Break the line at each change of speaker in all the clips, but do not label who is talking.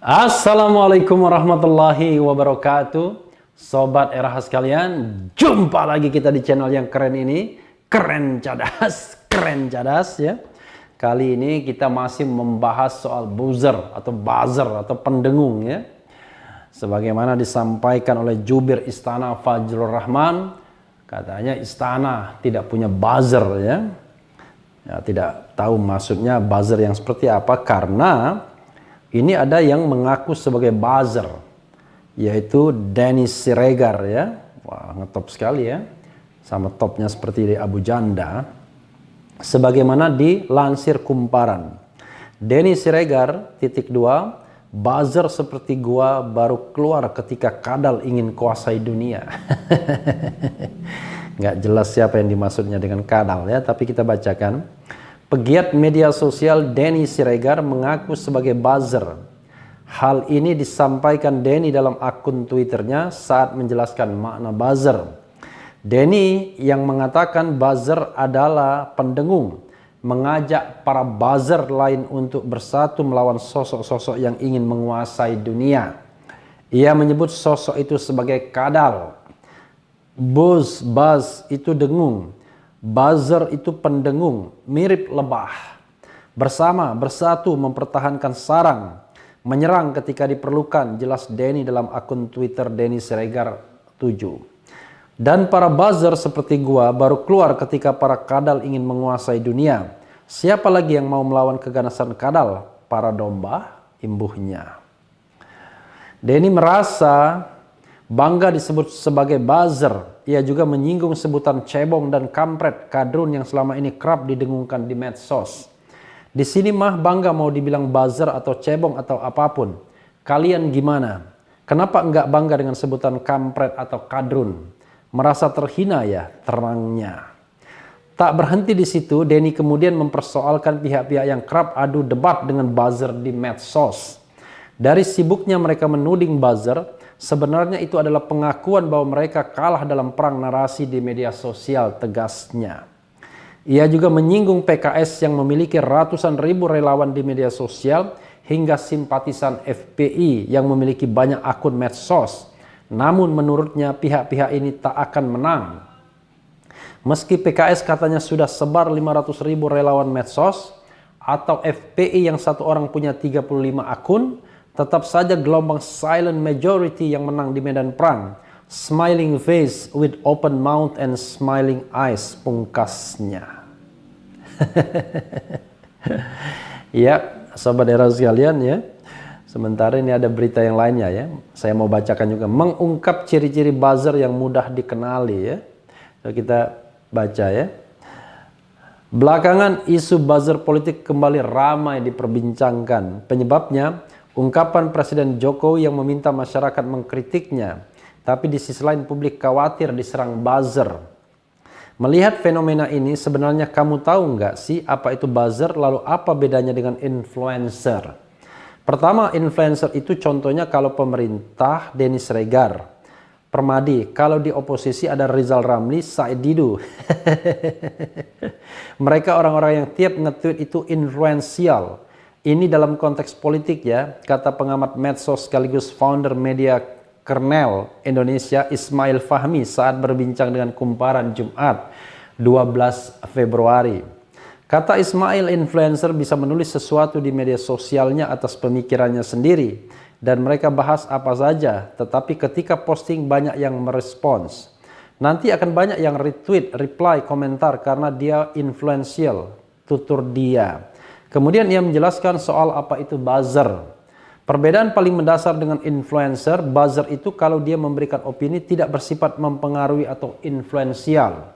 Assalamualaikum warahmatullahi wabarakatuh. Sobat Eraha sekalian, jumpa lagi kita di channel yang keren ini. Keren cadas ya. Kali ini kita masih membahas soal buzzer atau pendengung ya. Sebagaimana disampaikan oleh jubir Istana Fajrul Rahman, katanya istana tidak punya buzzer ya. Ya, tidak tahu maksudnya buzzer yang seperti apa, karena ini ada yang mengaku sebagai buzzer, yaitu Denny Siregar ya. Wah, ngetop sekali ya. Sama topnya seperti di Abu Janda. Sebagaimana dilansir Kumparan. Denny Siregar, _, buzzer seperti gua baru keluar ketika kadal ingin kuasai dunia. Nggak jelas siapa yang dimaksudnya dengan kadal ya, tapi kita bacakan. Pegiat media sosial Denny Siregar mengaku sebagai buzzer. Hal ini disampaikan Denny dalam akun Twitternya saat menjelaskan makna buzzer. Denny yang mengatakan buzzer adalah pendengung, mengajak para buzzer lain untuk bersatu melawan sosok-sosok yang ingin menguasai dunia. Ia menyebut sosok itu sebagai kadal. Buzz itu dengung. Buzzer itu pendengung, mirip lebah. Bersatu mempertahankan sarang, menyerang ketika diperlukan, jelas Denny dalam akun Twitter Denny Siregar 7. Dan para buzzer seperti gua baru keluar ketika para kadal ingin menguasai dunia. Siapa lagi yang mau melawan keganasan kadal? Para domba, imbuhnya. Denny merasa bangga disebut sebagai buzzer. Ia juga menyinggung sebutan cebong dan kampret kadrun yang selama ini kerap didengungkan di medsos. Di sini mah bangga mau dibilang buzzer atau cebong atau apapun. Kalian gimana? Kenapa enggak bangga dengan sebutan kampret atau kadrun? Merasa terhina ya, terangnya. Tak berhenti di situ, Denny kemudian mempersoalkan pihak-pihak yang kerap adu debat dengan buzzer di medsos. Dari sibuknya mereka menuding buzzer, sebenarnya itu adalah pengakuan bahwa mereka kalah dalam perang narasi di media sosial, tegasnya. Ia juga menyinggung PKS yang memiliki ratusan ribu relawan di media sosial hingga simpatisan FPI yang memiliki banyak akun medsos. Namun menurutnya pihak-pihak ini tak akan menang. Meski PKS katanya sudah sebar 500 ribu relawan medsos, atau FPI yang satu orang punya 35 akun, tetap saja gelombang silent majority yang menang di medan perang. Smiling face with open mouth and smiling eyes, pungkasnya. Ya, sobat era sekalian ya. Sementara ini ada berita yang lainnya ya. Saya mau bacakan juga. Mengungkap ciri-ciri buzzer yang mudah dikenali ya. So, kita baca ya. Belakangan isu buzzer politik kembali ramai diperbincangkan. Penyebabnya ungkapan Presiden Jokowi yang meminta masyarakat mengkritiknya, tapi di sisi lain publik khawatir diserang buzzer. Melihat fenomena ini, sebenarnya kamu tahu nggak sih apa itu buzzer, lalu apa bedanya dengan influencer? Pertama, influencer itu contohnya kalau pemerintah Denny Siregar, Permadi, kalau di oposisi ada Rizal Ramli, Said Didu. Mereka orang-orang yang tiap nge-tweet itu influensial. Ini dalam konteks politik ya, kata pengamat medsos sekaligus founder media Kernel Indonesia Ismail Fahmi saat berbincang dengan Kumparan Jumat 12 Februari. Kata Ismail, influencer bisa menulis sesuatu di media sosialnya atas pemikirannya sendiri dan mereka bahas apa saja, tetapi ketika posting banyak yang merespons. Nanti akan banyak yang retweet, reply, komentar karena dia influential, tutur dia. Kemudian ia menjelaskan soal apa itu buzzer. Perbedaan paling mendasar dengan influencer, buzzer itu kalau dia memberikan opini tidak bersifat mempengaruhi atau influensial.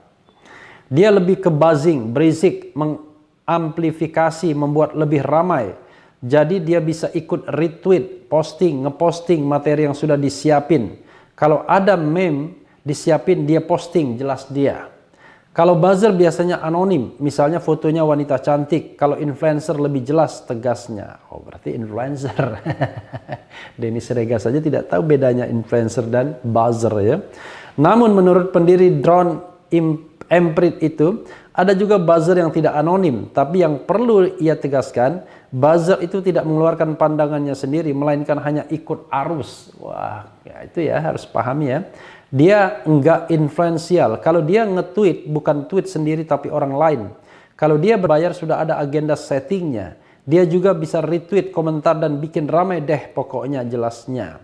Dia lebih ke buzzing, berisik, mengamplifikasi, membuat lebih ramai. Jadi dia bisa ikut retweet, posting, ngeposting materi yang sudah disiapin. Kalau ada meme disiapin, dia posting, jelas dia. Kalau buzzer biasanya anonim, misalnya fotonya wanita cantik. Kalau influencer lebih jelas, tegasnya. Oh, berarti influencer. Denny Siregar saja tidak tahu bedanya influencer dan buzzer ya. Namun menurut pendiri Drone emprit itu, ada juga buzzer yang tidak anonim. Tapi yang perlu ia tegaskan, buzzer itu tidak mengeluarkan pandangannya sendiri, melainkan hanya ikut arus. Wah, ya itu ya harus pahami ya. Dia enggak influensial. Kalau dia nge-tweet, bukan tweet sendiri tapi orang lain. Kalau dia berbayar sudah ada agenda settingnya. Dia juga bisa retweet, komentar, dan bikin ramai deh pokoknya jelasnya.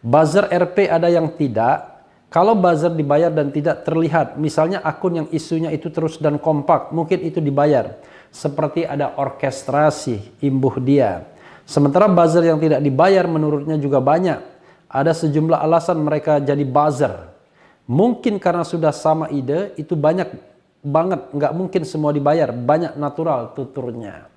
Buzzer RP ada yang tidak. Kalau buzzer dibayar dan tidak terlihat, misalnya akun yang isunya itu terus dan kompak, mungkin itu dibayar. Seperti ada orkestrasi, imbuh dia. Sementara buzzer yang tidak dibayar menurutnya juga banyak. Ada sejumlah alasan mereka jadi buzzer. Mungkin karena sudah sama ide, itu banyak banget, nggak mungkin semua dibayar, banyak natural tuturnya.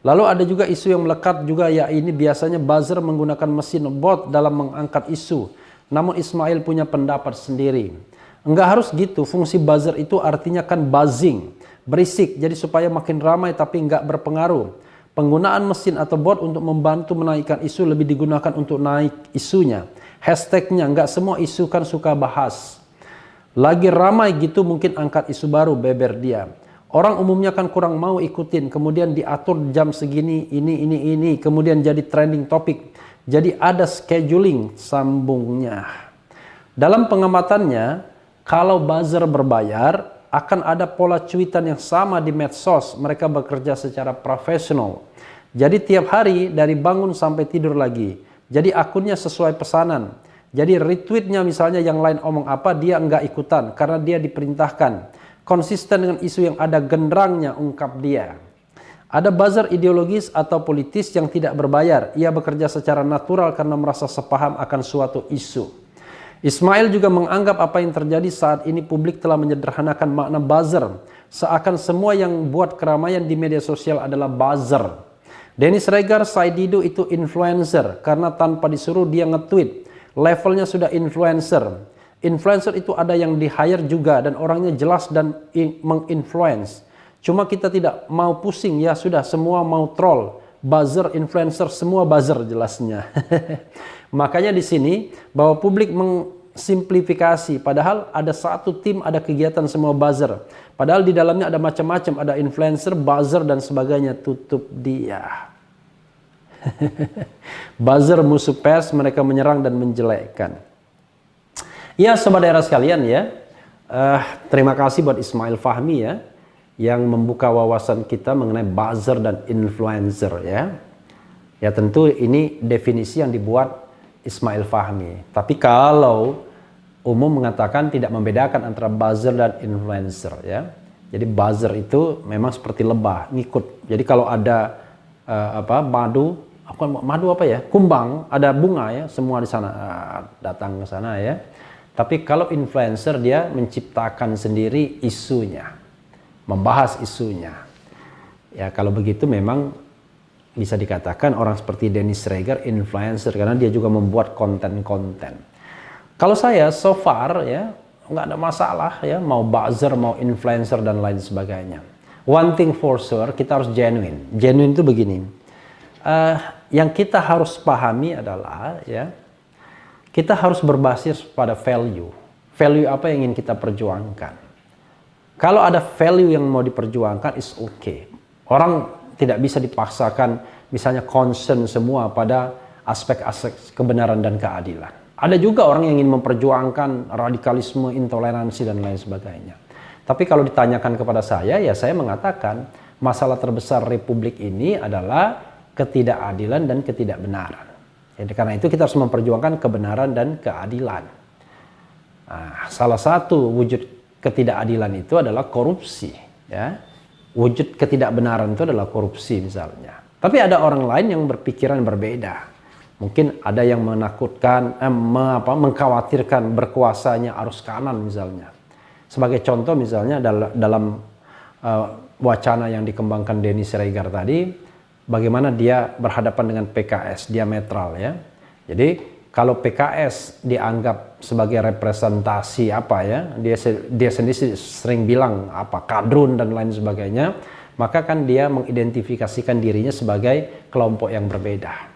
Lalu ada juga isu yang melekat juga, ya ini biasanya buzzer menggunakan mesin bot dalam mengangkat isu. Namun Ismail punya pendapat sendiri. Enggak harus gitu, fungsi buzzer itu artinya kan buzzing, berisik, jadi supaya makin ramai tapi enggak berpengaruh. Penggunaan mesin atau bot untuk membantu menaikkan isu lebih digunakan untuk naik isunya. Hashtagnya, enggak semua isu kan suka bahas. Lagi ramai gitu mungkin angkat isu baru, beber dia. Orang umumnya kan kurang mau ikutin, kemudian diatur jam segini, ini, kemudian jadi trending topik. Jadi ada scheduling sambungnya. Dalam pengamatannya, kalau buzzer berbayar, akan ada pola cuitan yang sama di medsos. Mereka bekerja secara profesional. Jadi tiap hari dari bangun sampai tidur lagi. Jadi akunnya sesuai pesanan. Jadi retweetnya misalnya yang lain omong apa, dia enggak ikutan karena dia diperintahkan. Konsisten dengan isu yang ada genderangnya, ungkap dia. Ada buzzer ideologis atau politis yang tidak berbayar. Ia bekerja secara natural karena merasa sepaham akan suatu isu. Ismail juga menganggap apa yang terjadi saat ini publik telah menyederhanakan makna buzzer. Seakan semua yang buat keramaian di media sosial adalah buzzer. Denny Siregar, Saidido itu influencer karena tanpa disuruh dia nge-tweet. Levelnya sudah influencer. Influencer itu ada yang di-hire juga dan orangnya jelas dan menginfluence. Cuma kita tidak mau pusing, ya sudah semua mau troll, buzzer, influencer, semua buzzer jelasnya. Makanya di sini bahwa publik mengsimplifikasi, padahal ada satu tim, ada kegiatan semua buzzer. Padahal di dalamnya ada macam-macam, ada influencer, buzzer dan sebagainya, tutup dia. Buzzer musuh pers, mereka menyerang dan menjelekkan. Ya sobat daerah sekalian ya, terima kasih buat Ismail Fahmi ya, yang membuka wawasan kita mengenai buzzer dan influencer ya. Ya tentu ini definisi yang dibuat Ismail Fahmi. Tapi kalau umum mengatakan tidak membedakan antara buzzer dan influencer ya. Jadi buzzer itu memang seperti lebah, ngikut. Jadi kalau ada madu apa ya? Kumbang, ada bunga ya, semua di sana datang ke sana ya. Tapi kalau influencer dia menciptakan sendiri isunya, membahas isunya. Ya kalau begitu memang bisa dikatakan orang seperti Denny Siregar influencer karena dia juga membuat konten-konten. Kalau saya so far ya nggak ada masalah ya, mau buzzer, mau influencer dan lain sebagainya. One thing for sure, kita harus genuine. Genuine itu begini. Yang kita harus pahami adalah ya, kita harus berbasis pada value. Value apa yang ingin kita perjuangkan. Kalau ada value yang mau diperjuangkan, is okay. Orang tidak bisa dipaksakan misalnya concern semua pada aspek-aspek kebenaran dan keadilan. Ada juga orang yang ingin memperjuangkan radikalisme, intoleransi, dan lain sebagainya. Tapi kalau ditanyakan kepada saya, ya saya mengatakan masalah terbesar Republik ini adalah ketidakadilan dan ketidakbenaran. Jadi karena itu kita harus memperjuangkan kebenaran dan keadilan. Nah, salah satu wujud ketidakadilan itu adalah korupsi. Ya. Wujud ketidakbenaran itu adalah korupsi misalnya. Tapi ada orang lain yang berpikiran berbeda. Mungkin ada yang menakutkan, mengkhawatirkan berkuasanya arus kanan misalnya. Sebagai contoh misalnya dalam wacana yang dikembangkan Denny Siregar tadi, bagaimana dia berhadapan dengan PKS diametral ya. Jadi kalau PKS dianggap sebagai representasi apa ya, dia sendiri sering bilang apa kadrun dan lain sebagainya, maka kan dia mengidentifikasikan dirinya sebagai kelompok yang berbeda.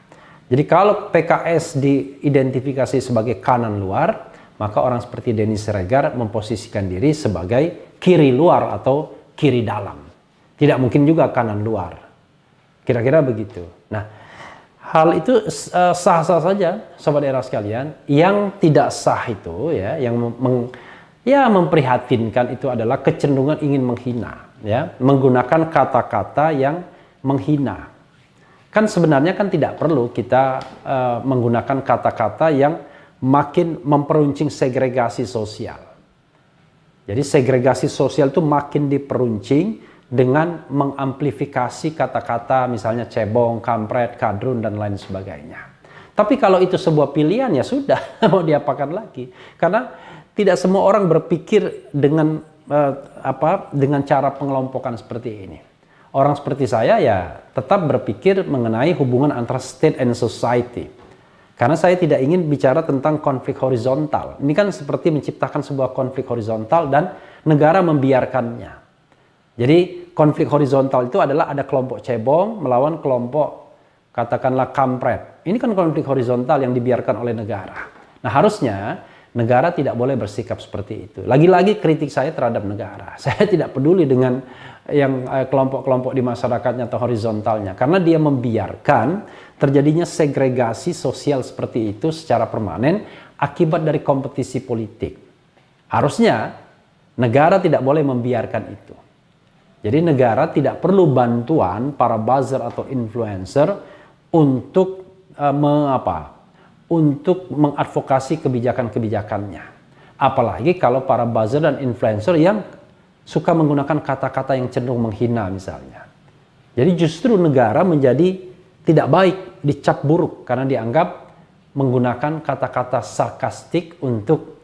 Jadi kalau PKS diidentifikasi sebagai kanan luar, maka orang seperti Denny Siregar memposisikan diri sebagai kiri luar atau kiri dalam. Tidak mungkin juga kanan luar. Kira-kira begitu. Nah, hal itu sah-sah saja, sobat era sekalian. Yang tidak sah itu ya, yang memprihatinkan itu adalah kecenderungan ingin menghina, ya, menggunakan kata-kata yang menghina. Kan sebenarnya kan tidak perlu kita menggunakan kata-kata yang makin memperuncing segregasi sosial. Jadi segregasi sosial itu makin diperuncing dengan mengamplifikasi kata-kata misalnya cebong, kampret, kadrun, dan lain sebagainya. Tapi kalau itu sebuah pilihan ya sudah, mau diapakan lagi. Karena tidak semua orang berpikir dengan dengan cara pengelompokan seperti ini. Orang seperti saya ya tetap berpikir mengenai hubungan antara state and society. Karena saya tidak ingin bicara tentang konflik horizontal. Ini kan seperti menciptakan sebuah konflik horizontal dan negara membiarkannya. Jadi konflik horizontal itu adalah ada kelompok cebong melawan kelompok katakanlah kampret. Ini kan konflik horizontal yang dibiarkan oleh negara. Nah, harusnya negara tidak boleh bersikap seperti itu. Lagi-lagi kritik saya terhadap negara. Saya tidak peduli dengan yang kelompok-kelompok di masyarakatnya atau horizontalnya. Karena dia membiarkan terjadinya segregasi sosial seperti itu secara permanen akibat dari kompetisi politik. Harusnya negara tidak boleh membiarkan itu. Jadi negara tidak perlu bantuan para buzzer atau influencer untuk untuk mengadvokasi kebijakan-kebijakannya. Apalagi kalau para buzzer dan influencer yang suka menggunakan kata-kata yang cenderung menghina misalnya. Jadi justru negara menjadi tidak baik, dicap buruk karena dianggap menggunakan kata-kata sarkastik untuk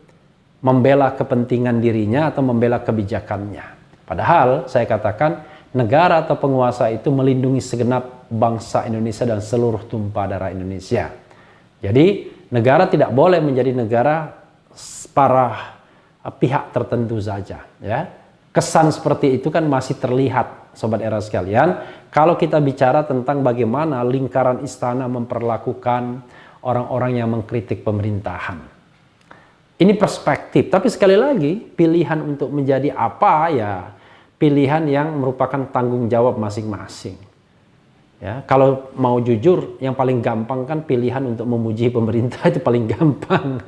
membela kepentingan dirinya atau membela kebijakannya. Padahal saya katakan negara atau penguasa itu melindungi segenap bangsa Indonesia dan seluruh tumpah darah Indonesia. Jadi negara tidak boleh menjadi negara para pihak tertentu saja. Ya. Kesan seperti itu kan masih terlihat, sobat era sekalian, kalau kita bicara tentang bagaimana lingkaran istana memperlakukan orang-orang yang mengkritik pemerintahan. Ini perspektif, tapi sekali lagi pilihan untuk menjadi apa ya pilihan yang merupakan tanggung jawab masing-masing. Ya, kalau mau jujur, yang paling gampang kan pilihan untuk memuji pemerintah itu paling gampang.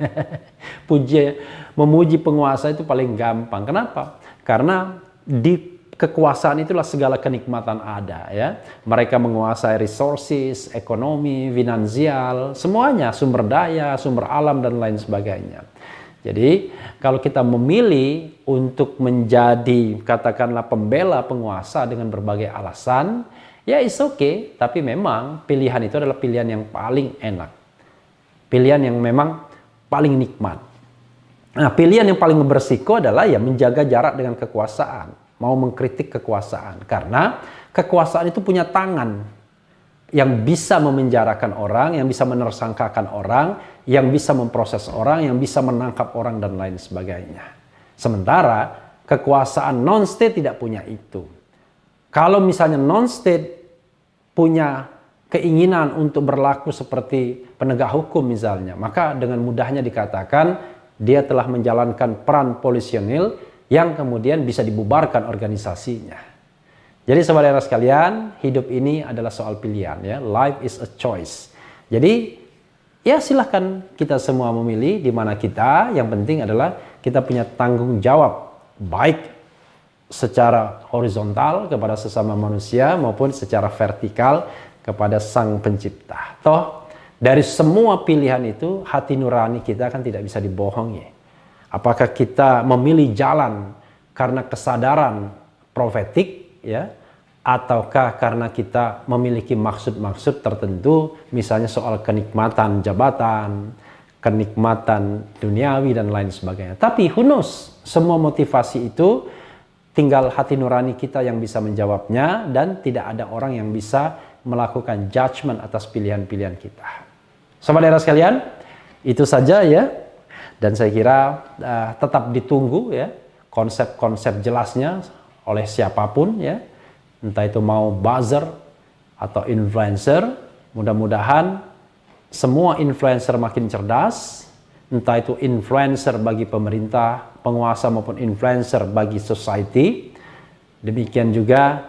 Memuji penguasa itu paling gampang. Kenapa? Karena di kekuasaan itulah segala kenikmatan ada. Ya, mereka menguasai resources, ekonomi, finansial, semuanya, sumber daya, sumber alam dan lain sebagainya. Jadi kalau kita memilih untuk menjadi katakanlah pembela penguasa dengan berbagai alasan, ya it's okay, tapi memang pilihan itu adalah pilihan yang paling enak. Pilihan yang memang paling nikmat. Nah, pilihan yang paling bersiko adalah ya menjaga jarak dengan kekuasaan, mau mengkritik kekuasaan. Karena kekuasaan itu punya tangan yang bisa memenjarakan orang, yang bisa menersangkakan orang, yang bisa memproses orang, yang bisa menangkap orang dan lain sebagainya. Sementara kekuasaan non-state tidak punya itu. Kalau misalnya non-state punya keinginan untuk berlaku seperti penegak hukum misalnya, maka dengan mudahnya dikatakan dia telah menjalankan peran polisionil yang kemudian bisa dibubarkan organisasinya. Jadi saudara sekalian, hidup ini adalah soal pilihan ya. Life is a choice. Jadi ya silahkan kita semua memilih di mana kita. Yang penting adalah kita punya tanggung jawab baik secara horizontal kepada sesama manusia maupun secara vertikal kepada Sang Pencipta. Toh dari semua pilihan itu hati nurani kita kan tidak bisa dibohongi. Apakah kita memilih jalan karena kesadaran profetik ya, ataukah karena kita memiliki maksud-maksud tertentu, misalnya soal kenikmatan jabatan, kenikmatan duniawi dan lain sebagainya. Tapi who knows, semua motivasi itu tinggal hati nurani kita yang bisa menjawabnya dan tidak ada orang yang bisa melakukan judgment atas pilihan-pilihan kita. Saudara sekalian, itu saja ya. Dan saya kira tetap ditunggu ya konsep-konsep jelasnya oleh siapapun ya. Entah itu mau buzzer atau influencer, mudah-mudahan semua influencer makin cerdas, entah itu influencer bagi pemerintah, penguasa maupun influencer bagi society. Demikian juga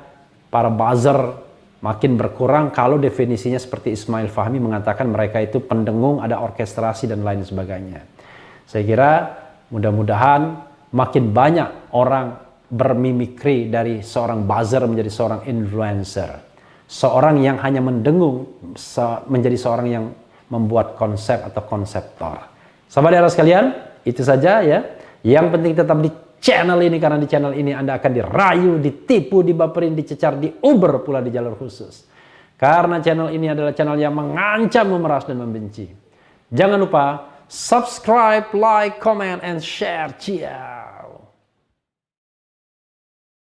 para buzzer makin berkurang kalau definisinya seperti Ismail Fahmi mengatakan mereka itu pendengung, ada orkestrasi dan lain sebagainya. Saya kira mudah-mudahan makin banyak orang bermimikri dari seorang buzzer menjadi seorang influencer. Seorang yang hanya mendengung menjadi seorang yang membuat konsep atau konseptor. Sahabat sekalian, itu saja ya. Yang penting tetap di channel ini, karena di channel ini Anda akan dirayu, ditipu, dibaperin, dicecar, diuber pula di jalur khusus. Karena channel ini adalah channel yang mengancam, memeras, dan membenci. Jangan lupa subscribe, like, comment, and share. Cia.